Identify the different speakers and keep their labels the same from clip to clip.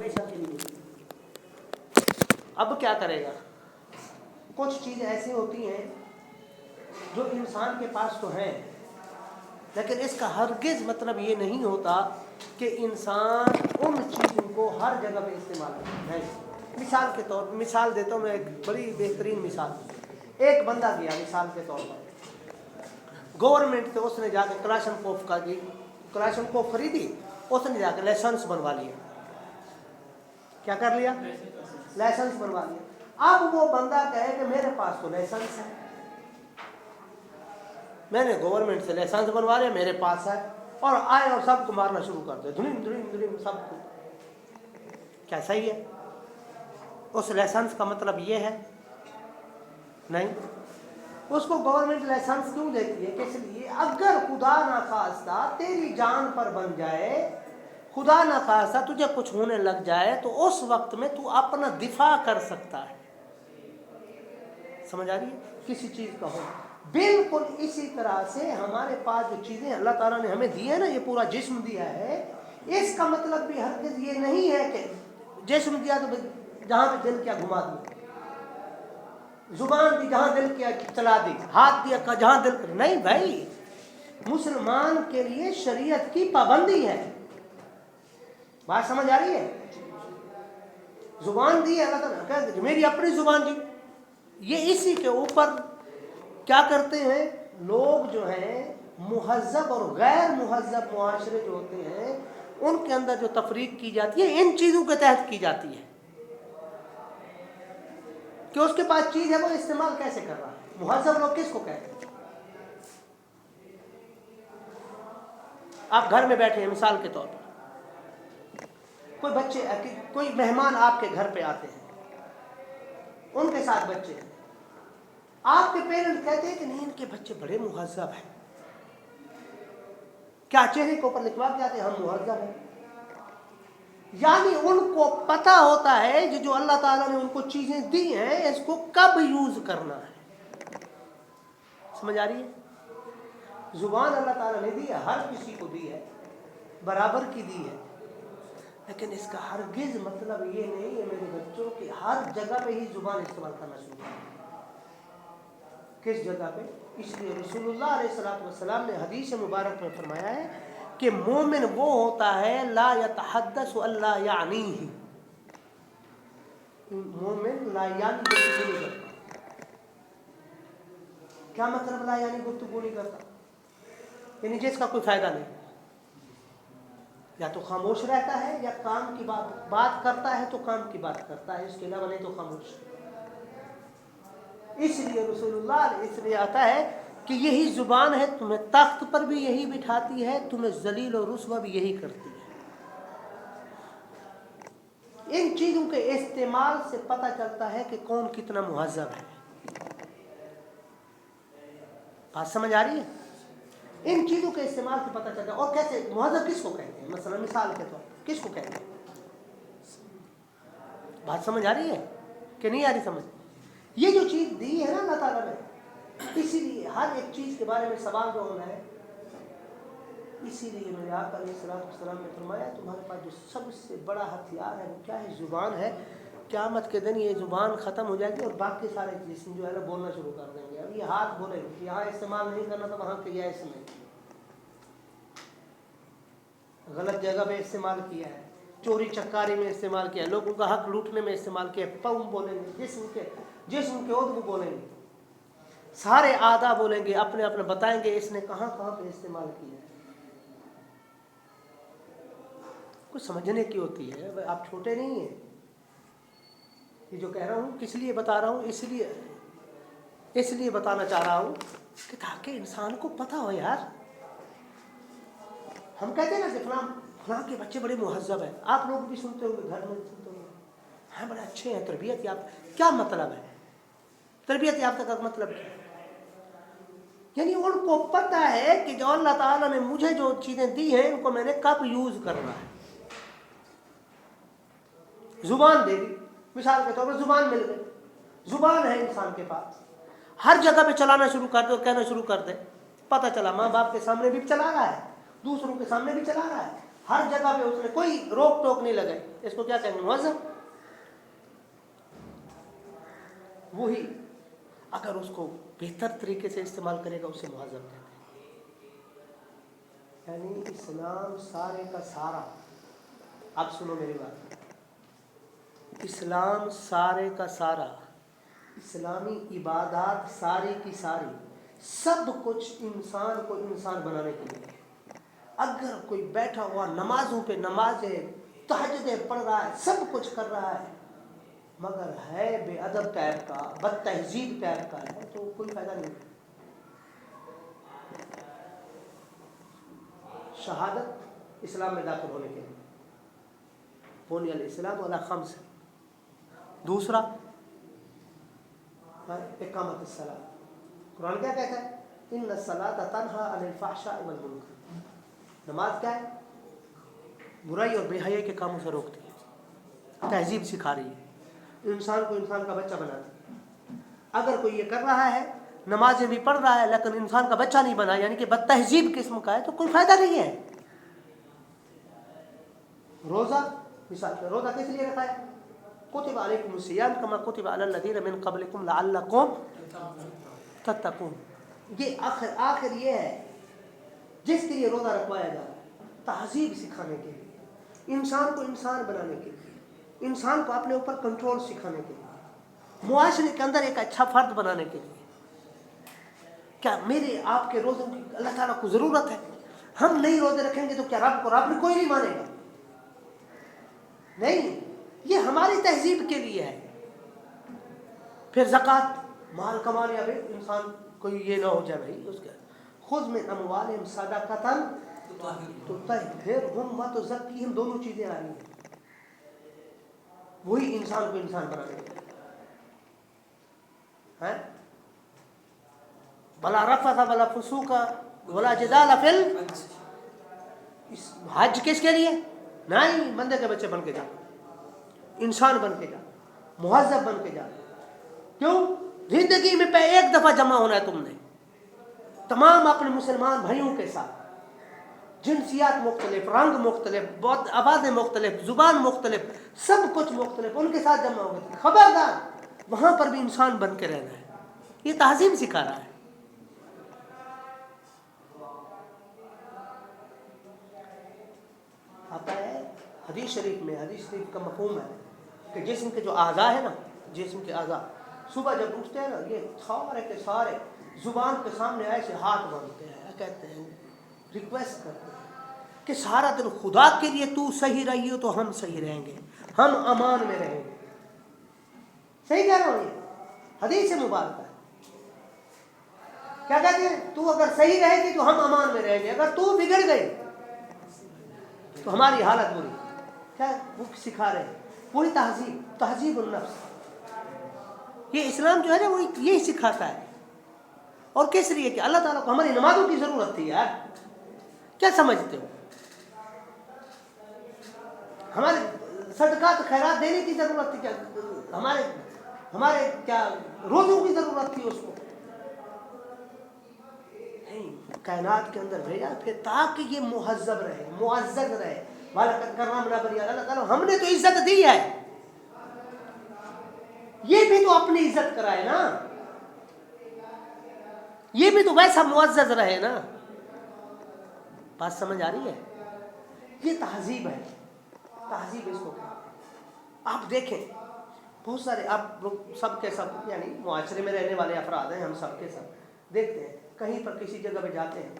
Speaker 1: ہمیشہ کے لیے। اب کیا کرے گا؟ کچھ چیزیں ایسی ہوتی ہیں جو انسان کے پاس تو ہیں، لیکن اس کا ہرگز مطلب یہ نہیں ہوتا کہ انسان ان چیزوں کو ہر جگہ پہ استعمال کرے۔ مثال کے طور پر مثال دیتا ہوں میں، ایک بڑی بہترین مثال۔ ایک بندہ گیا مثال کے طور پر گورنمنٹ سے، اس نے جا کے کلاشنکوف خریدی، اس نے جا کے لائسنس بنوا لیا۔ کیا کر لیا؟ لائسنس بنوا لیا۔ اب وہ بندہ کہے کہ میرے پاس تو لائسنس ہے، میں نے گورنمنٹ سے لائسنس بنوا لیا، میرے پاس ہے، اور آئے اور سب کو مارنا شروع کر دے، دھڑیم دھڑیم دھڑیم سب کو۔ کیا صحیح ہے؟ اس لائسنس کا مطلب یہ ہے؟ نہیں۔ اس کو گورنمنٹ لائسنس کیوں دیتی ہے؟ اس لیے اگر خدا نخواستہ تیری جان پر بن جائے، خدا نخواستہ تجھے کچھ ہونے لگ جائے، تو اس وقت میں تو اپنا دفاع کر سکتا ہے۔ سمجھ آ رہی ہے؟ کسی چیز کا ہو۔ بالکل اسی طرح سے ہمارے پاس جو چیزیں اللہ تعالیٰ نے ہمیں دی ہے نا، یہ پورا جسم دیا ہے، اس کا مطلب بھی ہرگز یہ نہیں ہے کہ جسم دیا تو جہاں پہ دل کیا گھما دیا، زبان دی جہاں دل کیا چلا دی، ہاتھ دیا جہاں دل کر، نہیں بھائی۔ مسلمان کے لیے شریعت کی پابندی ہے۔ بات سمجھ آ رہی ہے؟ زبان دی ہے اللہ تعالیٰ، میری اپنی زبان دی۔ یہ اسی کے اوپر کیا کرتے ہیں لوگ جو ہیں، مہذب اور غیر مہذب معاشرے جو ہوتے ہیں، ان کے اندر جو تفریق کی جاتی ہے ان چیزوں کے تحت کی جاتی ہے کہ اس کے پاس چیز ہے وہ استعمال کیسے کر رہا ہے۔ مہذب لوگ کس کو کہتے ہیں؟ آپ گھر میں بیٹھے ہیں، مثال کے طور پر کوئی مہمان آپ کے گھر پہ آتے ہیں، ان کے ساتھ بچے ہیں، آپ کے پیرنٹ کہتے ہیں کہ نہیں ان کے بچے بڑے مہذب ہیں، کیا چہرے کے اوپر لکھوا کے آتے ہیں ہم مہذب ہیں؟ یعنی ان کو پتا ہوتا ہے جو اللہ تعالیٰ نے ان کو چیزیں دی ہیں اس کو کب یوز کرنا ہے۔ سمجھ آ رہی ہے؟ زبان اللہ تعالیٰ نے دی ہے، ہر کسی کو دی ہے، برابر کی دی ہے، لیکن اس کا ہرگز مطلب یہ نہیں ہے میرے بچوں کہ ہر جگہ پہ ہی زبان استعمال کرنا شروع کریں۔ کس جگہ پہ؟ اس لیے رسول اللہ علیہ السلام نے حدیث مبارک میں فرمایا ہے کہ مومن وہ ہوتا ہے لا یتحدث اللہ یعنیہ، مومن لا یعنی گفتگو نہیں کرتا۔ کیا مطلب لا یعنی گفتگو نہیں کرتا؟ یعنی جس کا کوئی فائدہ نہیں، یا تو خاموش رہتا ہے یا کام کی بات کرتا ہے تو کام کی بات کرتا ہے، اس کے علاوہ نہیں تو خاموش۔ اس لیے رسول اللہ اس لیے آتا ہے کہ یہی زبان ہے تمہیں تخت پر بھی یہی بٹھاتی ہے، تمہیں ذلیل و رسوا بھی یہی کرتی ہے۔ ان چیزوں کے استعمال سے پتہ چلتا ہے کہ کون کتنا مہذب ہے۔ بات سمجھ آ رہی ہے؟ ان چیزوں کے استعمال سے پتہ چلتا ہے۔ اور کیسے مہذب کس کو کہتے ہیں؟ مثلا مثال کے طور پر کس کو کہتے ہیں؟ بات سمجھ آ رہی ہے کہ نہیں آ رہی سمجھ؟ یہ جو چیز دی ہے نا اللہ تعالیٰ نے، اسی لیے ہر ایک چیز کے بارے میں سوال جو ہونا ہے، اسی لیے میرے آقا علیہ السلام نے فرمایا تمہارے پاس جو سب سے بڑا ہتھیار ہے وہ کیا ہے؟ زبان ہے۔ قیامت کے دن یہ زبان ختم ہو جائے گی اور باقی سارے جسم جو ہے نا بولنا شروع کر دیں گے۔ اب یہ ہاتھ بولے گا، یہاں استعمال نہیں کرنا تھا وہاں کیا، اس میں غلط جگہ پہ استعمال کیا ہے، چوری چکاری میں استعمال کیا ہے، لوگوں کا حق لوٹنے میں استعمال کیا ہے، پاؤں بولیں گے، جسم کے عضو بولیں گے، سارے اعضاء بولیں گے، اپنے اپنے بتائیں گے اس نے کہاں کہاں پہ استعمال کیا ہے۔ کچھ سمجھنے کی ہوتی ہے، آپ چھوٹے نہیں ہیں۔ یہ جو کہہ رہا ہوں کس لیے بتا رہا ہوں؟ اس لیے بتانا چاہ رہا ہوں کہ تاکہ انسان کو پتہ ہو یار۔ ہم کہتے ہیں نا کہ فلاں کے بچے بڑے مہذب ہیں، آپ لوگ بھی سنتے ہوئے، گھر میں سنتے ہوئے، ہاں بڑے اچھے ہیں، تربیت یافتہ۔ کیا مطلب ہے تربیت یافتہ کا مطلب کیا؟ یعنی ان کو پتہ ہے کہ جو اللہ تعالیٰ نے مجھے جو چیزیں دی ہیں ان کو میں نے کب یوز کرنا ہے۔ زبان دے دی، مثال کے طور پر زبان مل گئی، زبان ہے انسان کے پاس، ہر جگہ پہ چلانا شروع کر دے اور کہنا شروع کر دے، پتہ چلا ماں باپ کے سامنے بھی چلا رہا ہے، دوسروں کے سامنے بھی چلا رہا ہے، ہر جگہ پہ اس نے کوئی روک ٹوک نہیں لگائی. اس کو کیا کہیں گے؟ مہذب. وہی اگر اس کو بہتر طریقے سے استعمال کرے گا اسے مہذب کہتے ہیں. یعنی اسلام سارے کا سارا، اب سنو میری بات، اسلام سارے کا سارا، اسلامی عبادات ساری کی ساری، سب کچھ انسان کو انسان بنانے کے لیے. اگر کوئی بیٹھا ہوا نمازوں پہ نمازیں، تہجدیں پڑھ رہا ہے، سب کچھ کر رہا ہے، مگر ہے بے ادب ٹائپ کا، بد تہذیب ٹائپ کا ہے، تو کوئی فائدہ نہیں. شہادت اسلام میں داخل ہونے کے لیے بنی الاسلام علی خمس. دوسرا اقامت الصلاۃ. قرآن کیا کہتا ہے؟ ان الصلاۃ تنہی عن الفحشاء والمنکر. نماز کیا ہے؟ برائی اور بے حیائی کے کاموں سے روکتی ہے، تہذیب سکھا رہی ہے، انسان کو انسان کا بچہ بناتی ہے. اگر کوئی یہ کر رہا ہے، نمازیں بھی پڑھ رہا ہے، لیکن انسان کا بچہ نہیں بنا، یعنی کہ بد تہذیب قسم کا ہے، تو کوئی فائدہ نہیں ہے. روزہ مثال پہ، روزہ کس لیے رکھا ہے؟ کتب علیکم الصیام کما کتب علی الذین من قبلکم لعلکم تتقون. یہ آخر یہ ہے جس کے لیے روزہ رکھوایا جا رہا ہے، تہذیب سکھانے کے لیے، انسان کو انسان بنانے کے لیے، انسان کو اپنے اوپر کنٹرول سکھانے کے لیے، معاشرے کے اندر ایک اچھا فرد بنانے کے لیے. کیا میرے آپ کے روزوں کی اللہ تعالیٰ کو ضرورت ہے؟ ہم نہیں روزے رکھیں گے تو کیا رب کوئی نہیں مانے گا؟ نہیں، یہ ہماری تہذیب کے لیے ہے. پھر زکوٰۃ، مال کما لیا بھائی انسان، کوئی یہ نہ ہو جائے بھائی اس کے خذ من اموالہم صدقۃ تطہرہم وتزکیہم، دونوں چیزیں آ رہی ہیں. وہی انسان کو انسان بنانے کے لیے. بلا رفث ولا فسوق ولا جدال فی حج. کس کے لیے؟ نہیں، بندے کے بچے بن کے جا، انسان بن کے جا، مہذب بن کے جا. کیوں؟ زندگی میں ایک دفعہ جمع ہونا ہے تم نے، تمام اپنے مسلمان بھائیوں کے ساتھ، جنسیات مختلف، رنگ مختلف، آوازیں مختلف، زبان مختلف، سب کچھ مختلف، ان کے ساتھ جمع ہو گئے. خبردار وہاں پر بھی انسان بن کے رہنا ہے. یہ تہذیب سکھا رہا ہے. آتا ہے حدیث شریف میں، حدیث شریف کا مفہوم ہے کہ جسم کے جو اعضاء ہیں نا، جسم کے اعضاء صبح جب اٹھتے ہیں نا، یہ سارے کے سارے زبان کے سامنے ایسے ہاتھ باندھتے ہیں، کہتے ہیں، ریکویسٹ کرتے ہیں کہ سارا دن خدا کے لیے تو صحیح رہی ہو تو ہم صحیح رہیں گے، ہم امان میں رہیں گے. صحیح کہہ رہا ہوں؟ یہ حدیث مبارکہ ہے. کیا کہتے ہیں؟ تو اگر صحیح رہے گی تو ہم امان میں رہیں گے، اگر تو بگڑ گئی تو ہماری حالت بری. کیا وہ سکھا رہے ہیں؟ پوری تہذیب، تہذیب النفس. یہ اسلام جو ہے نا وہ یہی سکھاتا ہے. اور کس لیے؟ کہ اللہ تعالیٰ کو ہماری نمازوں کی ضرورت تھی. یار کیا سمجھتے ہو؟ ہمارے صدقات خیرات دینے کی ضرورت تھی کیا؟ ہمارے کیا روزوں کی ضرورت تھی اس کو؟ نہیں، کائنات کے اندر بھیجا پھر تاکہ یہ مہذب رہے، معزز رہے. وَلَقَدْ كَرَّمْنَا بَنِي آدَمَ. اللہ تعالیٰ ہم نے تو عزت دی ہے، یہ بھی تو اپنی عزت کرائے نا، یہ بھی تو ویسا معزز رہے نا. بات سمجھ آ رہی ہے؟ یہ تہذیب ہے. تہذیب اس کو کہتے ہیں. آپ دیکھیں بہت سارے، آپ لوگ سب کے سب یعنی معاشرے میں رہنے والے افراد ہیں، ہم سب کے سب دیکھتے ہیں کہیں پر کسی جگہ پہ جاتے ہیں،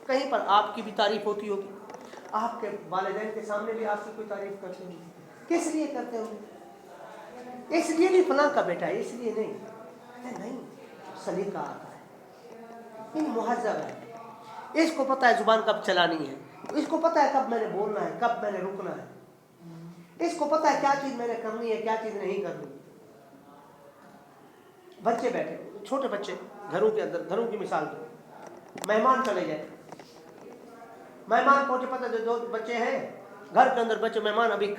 Speaker 1: کہیں پر آپ کی بھی تعریف ہوتی ہوگی، آپ کے والدین کے سامنے بھی آپ کی کوئی تعریف کرتے ہوں گے. کس لیے کرتے ہوں گے؟ اس لیے نہیں فلاں کا بیٹا ہے، اس لیے نہیں، سلیقہ آتا ہے، یہ مہذب ہے. اس کو پتہ ہے زبان کب چلانی ہے، اس کو پتہ ہے کب میں نے بولنا ہے، کب میں نے رکنا ہے، اس کو پتہ ہے کیا چیز میں نے کرنی ہے، کیا چیز نہیں کرنی. بچے بیٹھے، چھوٹے بچے گھروں کے اندر، گھروں کی مثال دو، مہمان چلے جائے، مہمان پہنچے، پتہ دو بچے ہیں گھر کے اندر، بچے مہمان ابھی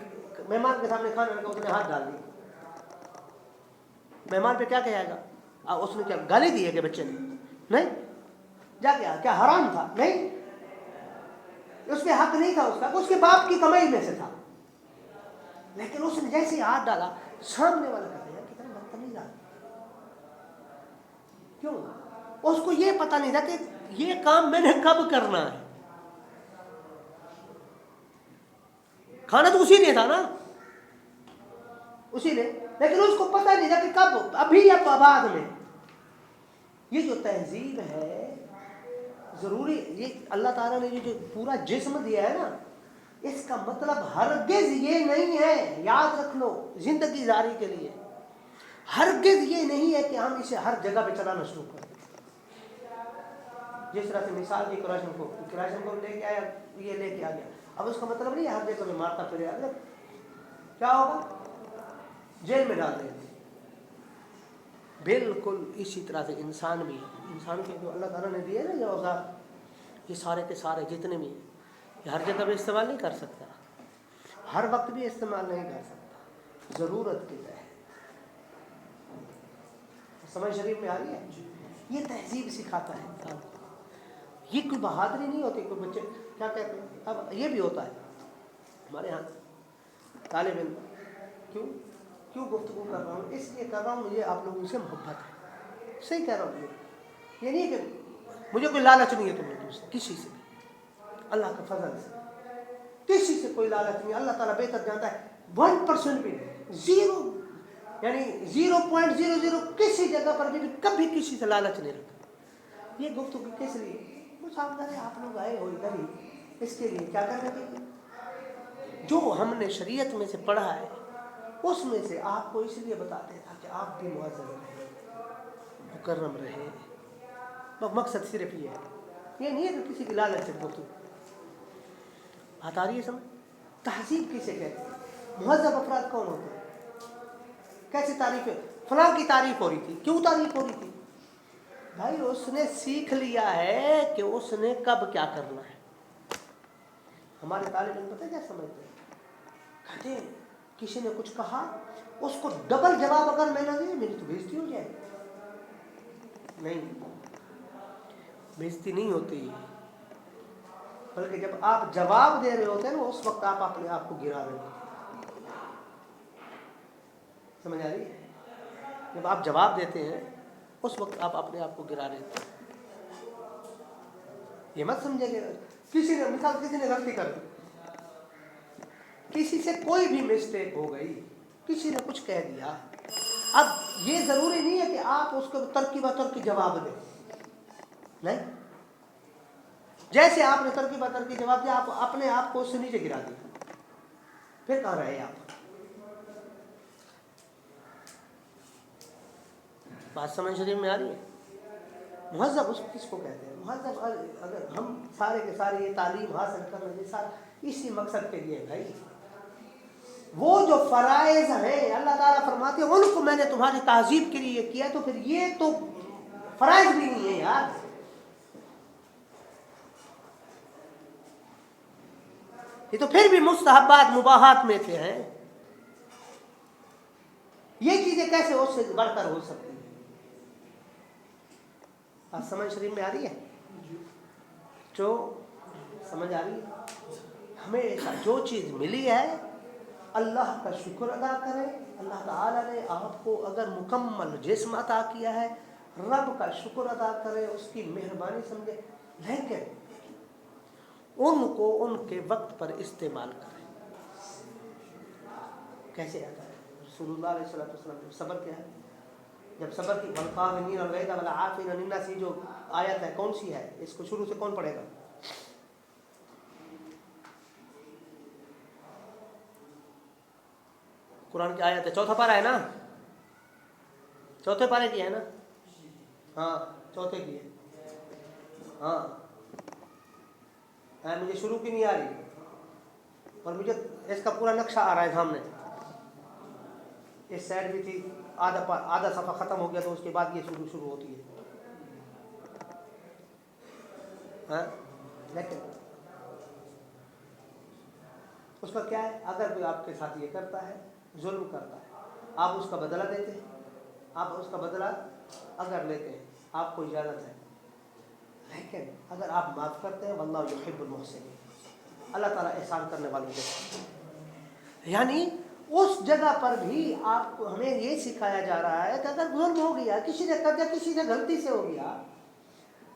Speaker 1: مہمان کے سامنے کھانا رکھا، اس نے ہاتھ ڈال دیا، مہمان پہ کیا کہے گا؟ اس نے کیا گالی دی ہے کہ بچے نے؟ نہیں. جا کیا حرام تھا؟ نہیں. اس پہ حق نہیں تھا اس کا، اس کے باپ کی کمائی میں سے تھا، لیکن اس نے جیسے ہاتھ ڈالا سامنے والا کہتے ہیں کتنا بدتمیز آدمی، کیوں؟ اس کو یہ پتہ نہیں تھا کہ یہ کام میں نے کب کرنا ہے، کھانا تو اسی نے تھا نا، اسی نے، لیکن اس کو پتہ نہیں تھا کہ کب، ابھی یا بعد میں۔ یہ جو تہذیب ہے ضروری، یہ اللہ تعالیٰ نے یہ جو پورا جسم دیا ہے نا، اس کا مطلب ہرگز یہ نہیں ہے، یاد رکھ لو زندگی زاری کے لیے، ہرگز یہ نہیں ہے کہ ہم اسے ہر جگہ پہ چلانا شروع کریں۔ جس طرح سے مثال دی کراشن کو لے کے آیا، یہ لے کے آ گیا، اب اس کا مطلب نہیں ہے ہر جگہ میں مارتا پھرے، کیا ہوگا؟ جیل میں ڈال دیں گے۔ بالکل اسی طرح سے انسان بھی ہے، انسان کے جو اللہ تعالیٰ نے دیے نا یہ اوزار، یہ سارے کے سارے جتنے بھی ہیں، یہ ہر جگہ پہ استعمال نہیں کر سکتا، ہر وقت بھی استعمال نہیں کر سکتا، ضرورت کی ہے۔ سمجھ شریف میں آ رہی ہے؟ یہ تہذیب سکھاتا ہے انسان کو، یہ کوئی بہادری نہیں ہوتی۔ کوئی بچے کیا کہتے ہیں، اب یہ بھی ہوتا ہے ہمارے یہاں طالب علم، کیوں گفتگو کر رہا ہوں؟ اس لیے کر رہا ہوں، مجھے آپ لوگوں سے محبت ہے، صحیح کہہ رہا ہوں، یہ نہیں ہے کہ مجھے کوئی لالچ نہیں ہے تم لوگوں سے، کسی سے بھی، اللہ کا فضل سے کسی سے کوئی لالچ نہیں، اللہ تعالیٰ بہتر جانتا ہے، 1% بھی نہیں، زیرو، یعنی 0.00 کسی جگہ پر بھی کبھی کسی سے لالچ نہیں رکھا۔ یہ گفتگو کس لیے؟ آپ لوگ آئے ہو ادھر ہی اس کے لیے، کیا کرنے کے لیے؟ جو ہم نے شریعت میں سے پڑھا ہے اس میں سے آپ کو اس لیے بتاتے ہیں تاکہ آپ بھی معزز رہیں، مکرم رہے، مقصد صرف یہ ہے، یہ نہیں ہے کہ کسی کی لالچ سے گفتگو۔ بات آ رہی ہے سمجھ؟ تہذیب کسے کہتے ہیں؟ مہذب افراد کون ہوتے ہیں؟ کیسی تعریف ہے؟ فلاں کی تعریف ہو رہی تھی، کیوں تعریف ہو رہی تھی؟ بھائی اس نے سیکھ لیا ہے کہ اس نے کب کیا کرنا ہے۔ ہمارے طالب علم پتہ کیا سمجھتے ہیں؟ کہتے ہیں کسی نے کچھ کہا، اس کو ڈبل جواب اگر میں نہ دیں میری تو بےزتی ہو جائے۔ نہیں، بےزتی نہیں ہوتی، بلکہ جب آپ جواب دے رہے ہوتے ہیں نا اس وقت آپ اپنے آپ کو گرا رہے ہوتے ہیں۔ سمجھ آ رہی ہے؟ جب آپ جواب دیتے ہیں اس وقت آپ اپنے آپ کو گرا رہے ہوتے ہیں۔ یہ مت سمجھے کہ کسی نے مثال کسی نے غلطی کر دی، کسی سے کوئی بھی مسٹیک ہو گئی، کسی نے کچھ کہہ دیا، اب یہ ضروری نہیں ہے کہ آپ اس کو ترکی بتر کی جواب دیں، نہیں، جیسے آپ نے ترکی بتر کی جواب دیا آپ اپنے آپ کو اس سے نیچے گرا دیا، پھر کہاں رہے آپ؟ بات سمجھ شریف میں آ رہی ہے؟ مہذب اس کس کو کہتے ہیں؟ مہذب اگر ہم سارے کے سارے یہ تعلیم حاصل کر رہے ہیں سارا اسی مقصد کے لیے بھائی، وہ جو فرائض ہیں اللہ تعالیٰ فرماتے ہیں ان کو میں نے تمہاری تہذیب کے لیے کیا، تو پھر یہ تو فرائض بھی نہیں ہے یار، یہ تو پھر بھی مستحبات مباحات میں سے ہیں، یہ چیزیں کیسے اس سے بڑھ کر ہو سکتی ہیں؟ آپ سمجھ شریف میں آ رہی ہے؟ جو سمجھ آ رہی ہے؟ ہمیشہ جو چیز ملی ہے اللہ کا شکر ادا کریں، اللہ تعالیٰ نے آپ کو اگر مکمل جسم عطا کیا ہے رب کا شکر ادا کریں، اس کی مہربانی سمجھیں، لیکن ان کو ان کے وقت پر استعمال کریں۔ کیسے آتا ہے؟ رسول اللہ علیہ وسلم جب صبر کیا ہے، جب صبر کی والقابضین الغیظ والعافین عن الناس جو آیت ہے کون سی ہے؟ اس کو شروع سے کون پڑھے گا؟ قرآن کی آیت ہے، چوتھا پارہ ہے نا، چوتھے پارے کی ہے نا، ہاں چوتھے کی ہے، ہاں مجھے شروع کی نہیں آ رہی، اور مجھے اس کا پورا نقشہ آ رہا ہے سامنے، اس سائڈ بھی تھی، آدھا صفحہ ختم ہو گیا تو اس کے بعد یہ شروع ہوتی ہے، ہاں لیکن اس کا کیا ہے؟ اگر کوئی آپ کے ساتھ یہ کرتا ہے، ظلم کرتا ہے، آپ اس کا بدلہ دیتے ہیں، آپ اس کا بدلہ اگر لیتے ہیں آپ کو اجازت ہے، لیکن اگر آپ معاف کرتے ہیں واللہ یحب المحسنین، اللہ تعالیٰ احسان کرنے والوں کے ساتھ. یعنی اس جگہ پر بھی آپ کو ہمیں یہ سکھایا جا رہا ہے کہ اگر ظلم ہو گیا، کسی نے کر دیا، کسی سے غلطی سے ہو گیا،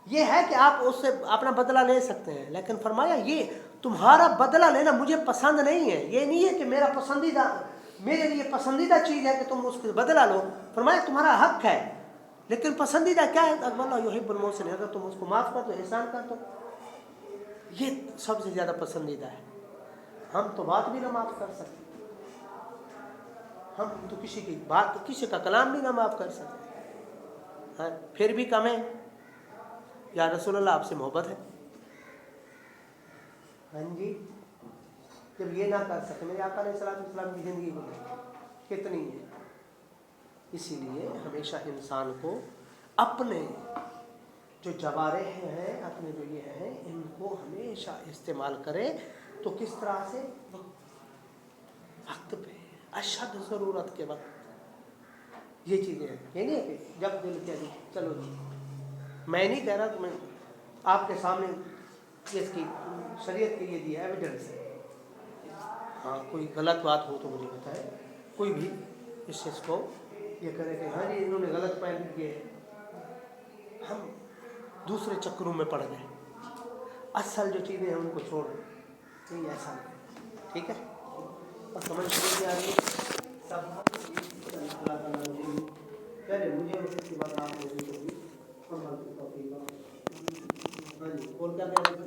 Speaker 1: یہ ہے کہ آپ اس سے اپنا بدلہ لے سکتے ہیں، لیکن فرمایا یہ تمہارا بدلہ لینا مجھے پسند نہیں ہے. یہ نہیں ہے کہ میرے لیے پسندیدہ چیز ہے کہ تم اس کو بدلہ لو. فرمایا تمہارا حق ہے، لیکن پسندیدہ کیا ہے؟ اللہ یحب المحسنین، اگر تم اس کو معاف کر دو، احسان کر دو، یہ سب سے زیادہ پسندیدہ ہے. ہم تو بات بھی نہ معاف کر سکتے، ہم تو کسی کی بات، کسی کا کلام بھی نہ معاف کر سکتے، ہاں پھر بھی کم ہے. یا رسول اللہ آپ سے محبت ہے، ہاں جی. جب یہ نہ کر سکے، میرے آقا علیہ السلام کی زندگی کتنی ہے. اسی لیے ہمیشہ انسان کو اپنے جو جوارح ہیں، اپنے جو یہ ہیں، ان کو ہمیشہ استعمال کرے. تو کس طرح سے؟ وقت پہ، اشد ضرورت کے وقت یہ چیزیں ہیں. یہ نہیں ہے کہ جب دل کیا چلو جی. میں نہیں کہہ رہا کہ میں آپ کے سامنے اس کی شریعت کے لیے دیا ایویڈنس ہے. ہاں کوئی غلط بات ہو تو مجھے بتائے، کوئی بھی اس چیز کو یہ کرے کہ ہاں جی انہوں نے غلط پہن کیے، ہم دوسرے چکروں میں پڑ گئے. اصل جو چیزیں ہیں ان کو چھوڑ دیں، نہیں ایسا نہیں. ٹھیک ہے، اور سمجھ نہیں آ رہی سب اللہ تعالیٰ مجھے اس کی بات آپ ہاں جی. اور کیا کہہ رہے